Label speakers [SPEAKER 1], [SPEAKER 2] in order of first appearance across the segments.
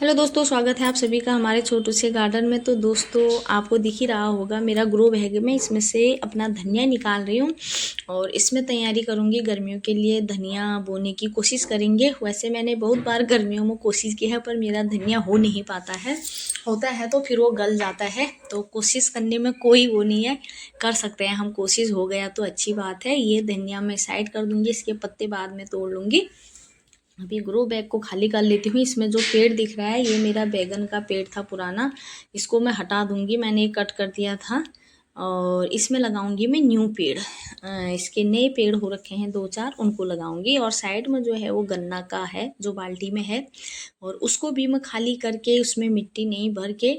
[SPEAKER 1] Hello दोस्तों, स्वागत है आप सभी का हमारे छोटू से गार्डन में। तो दोस्तों, आपको दिख ही रहा होगा मेरा ग्रो बैग में इसमें से अपना धनिया निकाल रही हूँ और इसमें तैयारी करूँगी गर्मियों के लिए। धनिया बोने की कोशिश करेंगे। वैसे मैंने बहुत बार गर्मियों में कोशिश की है पर मेरा धनिया हो नहीं पाता है। होता है तो फिर वो गल जाता है, तो कोशिश करने में कोई वो नहीं है, कर सकते हैं हम। कोशिश हो गया तो अच्छी बात है। ये धनिया मैं साइड कर दूँगी, इसके पत्ते बाद में तोड़ लूँगी। अभी ग्रो बैग को खाली कर लेती हूँ। इसमें जो पेड़ दिख रहा है ये मेरा बैगन का पेड़ था पुराना, इसको मैं हटा दूँगी। मैंने कट कर दिया था और इसमें लगाऊंगी मैं न्यू पेड़। इसके नए पेड़ हो रखे हैं 2-4, उनको लगाऊंगी। और साइड में जो है वो गन्ना का है जो बाल्टी में है, और उसको भी मैं खाली करके उसमें मिट्टी नहीं भर के,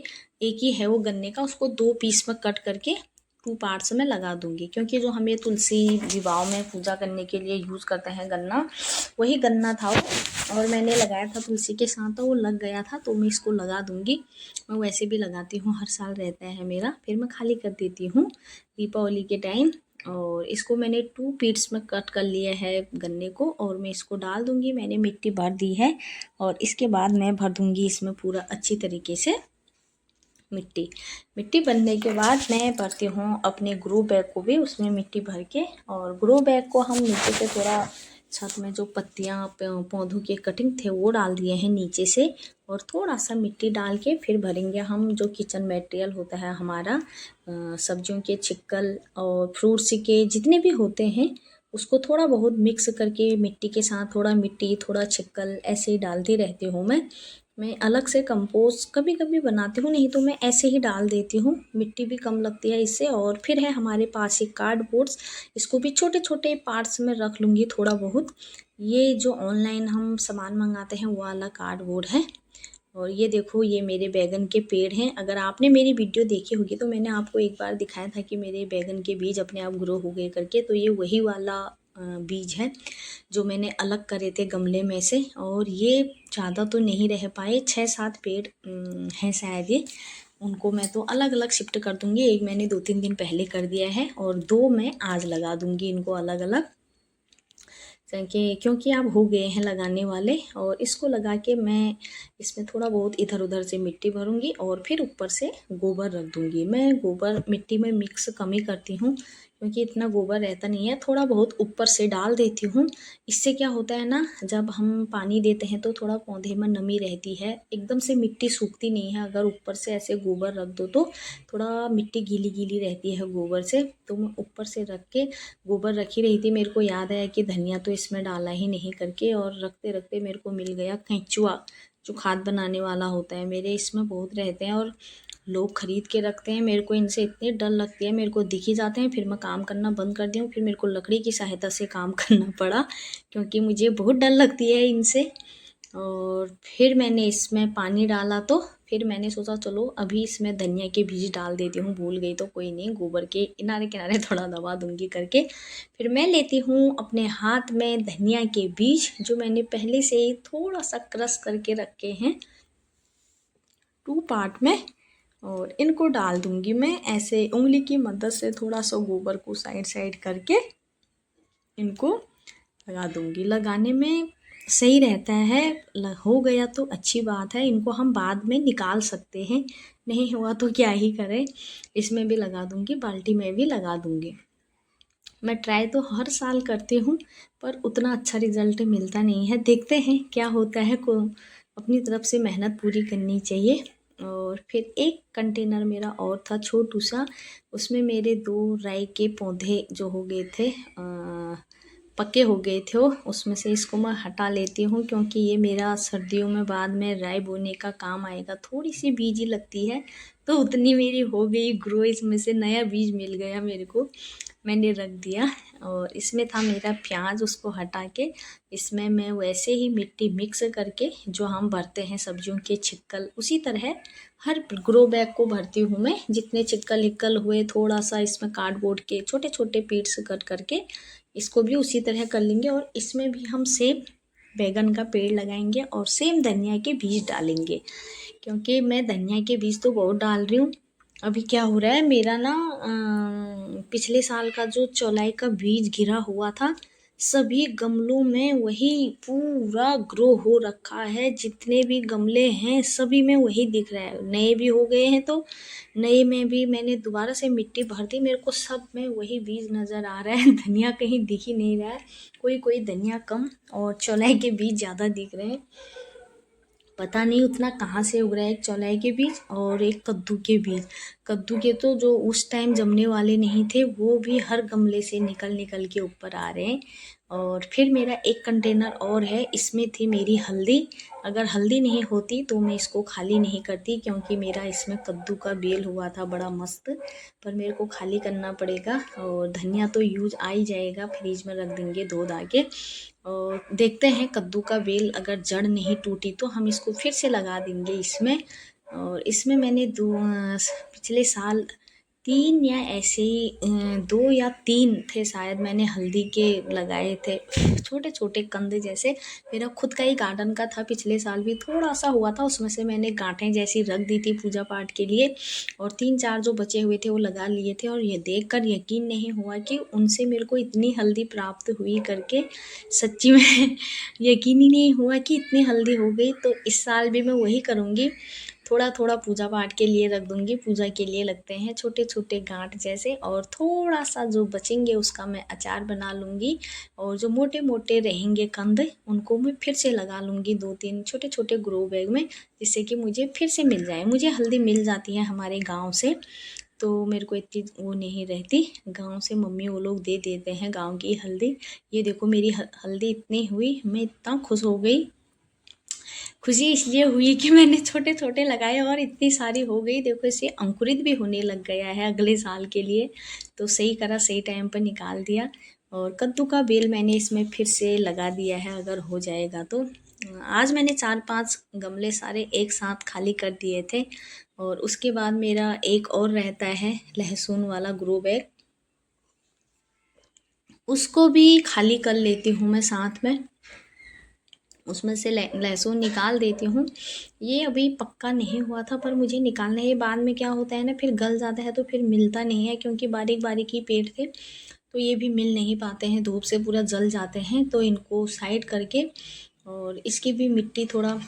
[SPEAKER 1] एक ही है वो गन्ने का, उसको 2 पीस में कट करके 2 पार्ट्स में लगा दूंगी। क्योंकि जो हमें तुलसी विवाह में पूजा करने के लिए यूज़ करते हैं गन्ना, वही गन्ना था वो, और मैंने लगाया था तुलसी के साथ तो वो लग गया था, तो मैं इसको लगा दूंगी। मैं वैसे भी लगाती हूँ, हर साल रहता है मेरा। फिर मैं खाली कर देती हूँ दीपावली के टाइम। और इसको मैंने 2 पीट्स में कट कर लिया है गन्ने को, और मैं इसको डाल दूंगी। मैंने मिट्टी भर दी है और इसके बाद मैं भर दूंगी इसमें पूरा अच्छी तरीके से मिट्टी भरने के बाद मैं भरती हूँ अपने ग्रो बैग को भी उसमें मिट्टी भर के। और ग्रो बैग को हम नीचे से थोड़ा, छत में जो पत्तियाँ पौधों के कटिंग थे वो डाल दिए हैं नीचे से, और थोड़ा सा मिट्टी डाल के फिर भरेंगे हम जो किचन मटेरियल होता है हमारा, सब्जियों के छिक्कल और फ्रूट्स के जितने भी होते हैं, उसको थोड़ा बहुत मिक्स करके मिट्टी के साथ, थोड़ा मिट्टी थोड़ा छिक्कल ऐसे ही डालती रहती हूँ मैं अलग से कंपोस्ट कभी कभी बनाती हूँ, नहीं तो मैं ऐसे ही डाल देती हूँ। मिट्टी भी कम लगती है इससे। और फिर है हमारे पास एक कार्डबोर्ड्स, इसको भी छोटे छोटे पार्ट्स में रख लूँगी थोड़ा बहुत। ये जो ऑनलाइन हम सामान मंगाते हैं वो वाला कार्डबोर्ड है। और ये देखो, ये मेरे बैगन के पेड़ हैं। अगर आपने मेरी वीडियो देखी होगी तो मैंने आपको एक बार दिखाया था कि मेरे बैगन के बीज अपने आप ग्रो हो गए करके, तो ये वही वाला बीज है जो मैंने अलग करे थे गमले में से। और ये ज़्यादा तो नहीं रह पाए, 6-7 पेड़ हैं शायद ये। उनको मैं तो अलग अलग शिफ्ट कर दूँगी। एक मैंने 2-3 दिन पहले कर दिया है और 2 मैं आज लगा दूँगी इनको अलग अलग, क्योंकि आप हो गए हैं लगाने वाले। और इसको लगा के मैं इसमें थोड़ा बहुत इधर उधर से मिट्टी भरूंगी और फिर ऊपर से गोबर रख दूंगी। मैं गोबर मिट्टी में मिक्स कम ही करती हूँ क्योंकि इतना गोबर रहता नहीं है, थोड़ा बहुत ऊपर से डाल देती हूँ। इससे क्या होता है ना, जब हम पानी देते हैं तो थोड़ा पौधे में नमी रहती है, एकदम से मिट्टी सूखती नहीं है। अगर ऊपर से ऐसे गोबर रख दो तो थोड़ा मिट्टी गीली गीली रहती है गोबर से। तो मैं ऊपर से रख के गोबर रखी रही थी। मेरे को याद आया कि धनिया तो इसमें डाला ही नहीं करके, और रखते रखते मेरे को मिल गया केंचुआ, जो खाद बनाने वाला होता है। मेरे इसमें बहुत रहते हैं और लोग खरीद के रखते हैं। मेरे को इनसे इतनी डर लगती है, मेरे को दिख ही जाते हैं, फिर मैं काम करना बंद कर दी हूँ। फिर मेरे को लकड़ी की सहायता से काम करना पड़ा क्योंकि मुझे बहुत डर लगती है इनसे। और फिर मैंने इसमें पानी डाला, तो फिर मैंने सोचा चलो अभी इसमें धनिया के बीज डाल देती हूँ। भूल गई तो कोई नहीं, गोबर के किनारे किनारे थोड़ा दबा दूंगी करके। फिर मैं लेती हूँ अपने हाथ में धनिया के बीज, जो मैंने पहले से ही थोड़ा सा क्रश करके रखे हैं 2 पार्ट में, और इनको डाल दूंगी मैं ऐसे उंगली की मदद से। थोड़ा सा गोबर को साइड साइड करके इनको लगा दूंगी। लगाने में सही रहता है, हो गया तो अच्छी बात है। इनको हम बाद में निकाल सकते हैं, नहीं हुआ तो क्या ही करें। इसमें भी लगा दूंगी, बाल्टी में भी लगा दूंगी। मैं ट्राई तो हर साल करती हूँ पर उतना अच्छा रिजल्ट मिलता नहीं है। देखते हैं क्या होता है, को अपनी तरफ से मेहनत पूरी करनी चाहिए। और फिर एक कंटेनर मेरा और था छोटू सा, उसमें मेरे 2 राई के पौधे जो हो गए थे, पक्के हो गए थे वो, उसमें से इसको मैं हटा लेती हूँ क्योंकि ये मेरा सर्दियों में बाद में राई बोने का काम आएगा। थोड़ी सी बीजी लगती है तो उतनी मेरी हो गई ग्रो, इसमें से नया बीज मिल गया मेरे को, मैंने रख दिया। और इसमें था मेरा प्याज, उसको हटा के इसमें मैं वैसे ही मिट्टी मिक्स करके, जो हम भरते हैं सब्जियों के छिक्कल, उसी तरह हर ग्रो बैग को भरती हूँ मैं। जितने छिक्कल हिक्कल हुए, थोड़ा सा इसमें कार्डबोर्ड के छोटे छोटे पीट्स कट करके इसको भी उसी तरह कर लेंगे। और इसमें भी हम सेम बैगन का पेड़ लगाएंगे और सेम धनिया के बीज डालेंगे, क्योंकि मैं धनिया के बीज तो बहुत डाल रही हूँ। अभी क्या हो रहा है मेरा ना, पिछले साल का जो चौलाई का बीज गिरा हुआ था सभी गमलों में वही पूरा ग्रो हो रखा है। जितने भी गमले हैं सभी में वही दिख रहा है। नए भी हो गए हैं तो नए में भी मैंने दोबारा से मिट्टी भर दी। मेरे को सब में वही बीज नज़र आ रहा है। धनिया कहीं दिख ही नहीं रहा है। कोई धनिया कम और चौलाई के बीज ज़्यादा दिख रहे हैं। पता नहीं उतना कहाँ से उग रहा है। एक चौलाई के बीज और एक कद्दू के बीज। कद्दू के तो जो उस टाइम जमने वाले नहीं थे वो भी हर गमले से निकल निकल के ऊपर आ रहे हैं। और फिर मेरा एक कंटेनर और है, इसमें थी मेरी हल्दी। अगर हल्दी नहीं होती तो मैं इसको खाली नहीं करती, क्योंकि मेरा इसमें कद्दू का बेल हुआ था बड़ा मस्त, पर मेरे को खाली करना पड़ेगा। और धनिया तो यूज आ ही जाएगा, फ्रिज में रख देंगे धो धा के। और देखते हैं कद्दू का बेल अगर जड़ नहीं टूटी तो हम इसको फिर से लगा देंगे इसमें। और इसमें मैंने पिछले साल 3 या ऐसे ही 2 या 3 थे शायद, मैंने हल्दी के लगाए थे छोटे छोटे कंद जैसे। मेरा खुद का ही गार्डन का था, पिछले साल भी थोड़ा सा हुआ था, उसमें से मैंने गांठें जैसी रख दी थी पूजा पाठ के लिए। और 3-4 जो बचे हुए थे वो लगा लिए थे। और ये देखकर यकीन नहीं हुआ कि उनसे मेरे को इतनी हल्दी प्राप्त हुई करके। सच्ची में यकीन ही नहीं हुआ कि इतनी हल्दी हो गई। तो इस साल भी मैं वही करूँगी, थोड़ा थोड़ा पूजा पाठ के लिए रख दूंगी। पूजा के लिए लगते हैं छोटे छोटे गांठ जैसे, और थोड़ा सा जो बचेंगे उसका मैं अचार बना लूँगी। और जो मोटे मोटे रहेंगे कंद उनको मैं फिर से लगा लूँगी 2-3 छोटे छोटे ग्रो बैग में, जिससे कि मुझे फिर से मिल जाए। मुझे हल्दी मिल जाती है हमारे गाँव से, तो मेरे को इतनी वो नहीं रहती। गांव से मम्मी वो लोग दे देते हैं गांव की हल्दी। ये देखो मेरी हल्दी इतनी हुई, मैं इतना खुश हो गई। खुशी इसलिए हुई कि मैंने छोटे छोटे लगाए और इतनी सारी हो गई। देखो इसे अंकुरित भी होने लग गया है अगले साल के लिए। तो सही करा, सही टाइम पर निकाल दिया। और कद्दू का बेल मैंने इसमें फिर से लगा दिया है, अगर हो जाएगा तो। आज मैंने 4-5 गमले सारे एक साथ खाली कर दिए थे। और उसके बाद मेरा एक और रहता है लहसुन वाला ग्रो बैग, उसको भी खाली कर लेती हूँ मैं साथ में। उसमें से लहसुन निकाल देती हूँ। ये अभी पक्का नहीं हुआ था पर मुझे निकालना है। बाद में क्या होता है ना, फिर गल जाता है तो फिर मिलता नहीं है, क्योंकि बारीक बारीक ही पेड़ थे तो ये भी मिल नहीं पाते हैं, धूप से पूरा जल जाते हैं। तो इनको साइड करके और इसकी भी मिट्टी थोड़ा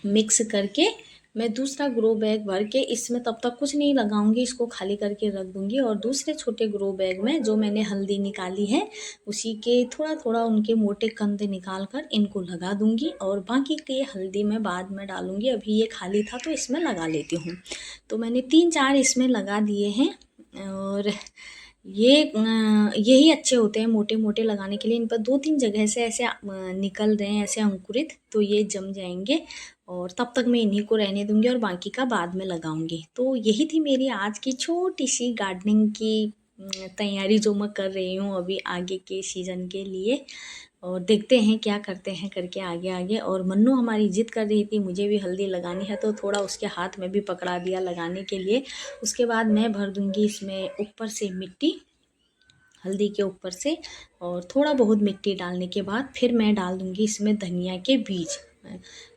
[SPEAKER 1] मिक्स करके मैं दूसरा ग्रो बैग भर के इसमें तब तक कुछ नहीं लगाऊंगी, इसको खाली करके रख दूंगी। और दूसरे छोटे ग्रो बैग में जो मैंने हल्दी निकाली है उसी के थोड़ा थोड़ा उनके मोटे कंद निकाल कर इनको लगा दूंगी। और बाकी के हल्दी मैं बाद में डालूंगी, अभी ये खाली था तो इसमें लगा लेती हूँ। तो मैंने 3-4 इसमें लगा दिए हैं। और ये यही अच्छे होते हैं मोटे मोटे लगाने के लिए। इन पर 2-3 जगह से ऐसे निकल रहे हैं ऐसे अंकुरित, तो ये जम जाएंगे। और तब तक मैं इन्हीं को रहने दूंगी और बाकी का बाद में लगाऊंगी। तो यही थी मेरी आज की छोटी सी गार्डनिंग की तैयारी जो मैं कर रही हूँ अभी आगे के सीज़न के लिए। और देखते हैं क्या करते हैं करके आगे आगे। और मन्नू हमारी जिद कर रही थी मुझे भी हल्दी लगानी है, तो थोड़ा उसके हाथ में भी पकड़ा दिया लगाने के लिए। उसके बाद मैं भर दूंगी इसमें ऊपर से मिट्टी, हल्दी के ऊपर से। और थोड़ा बहुत मिट्टी डालने के बाद फिर मैं डाल दूंगी इसमें धनिया के बीज।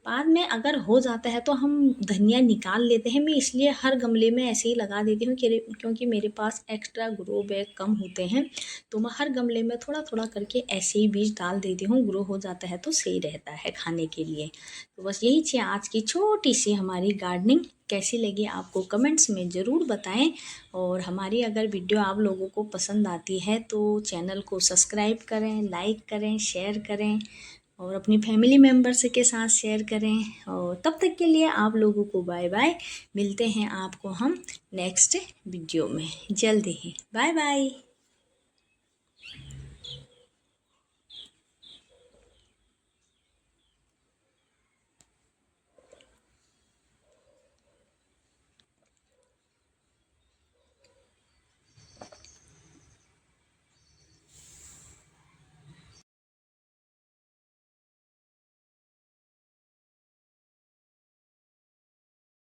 [SPEAKER 1] बाद में अगर हो जाता है तो हम धनिया निकाल लेते हैं। मैं इसलिए हर गमले में ऐसे ही लगा देती हूँ क्योंकि मेरे पास एक्स्ट्रा ग्रो बैग कम होते हैं, तो मैं हर गमले में थोड़ा थोड़ा करके ऐसे ही बीज डाल देती हूँ। ग्रो हो जाता है तो सही रहता है खाने के लिए। तो बस यही थी आज की छोटी सी हमारी गार्डनिंग। कैसी लगी आपको कमेंट्स में ज़रूर बताएं। और हमारी अगर वीडियो आप लोगों को पसंद आती है तो चैनल को सब्सक्राइब करें, लाइक करें, शेयर करें और अपनी फैमिली मेम्बर्स के साथ शेयर करें। और तब तक के लिए आप लोगों को बाय बाय। मिलते हैं आपको हम नेक्स्ट वीडियो में जल्दी ही। Bye bye.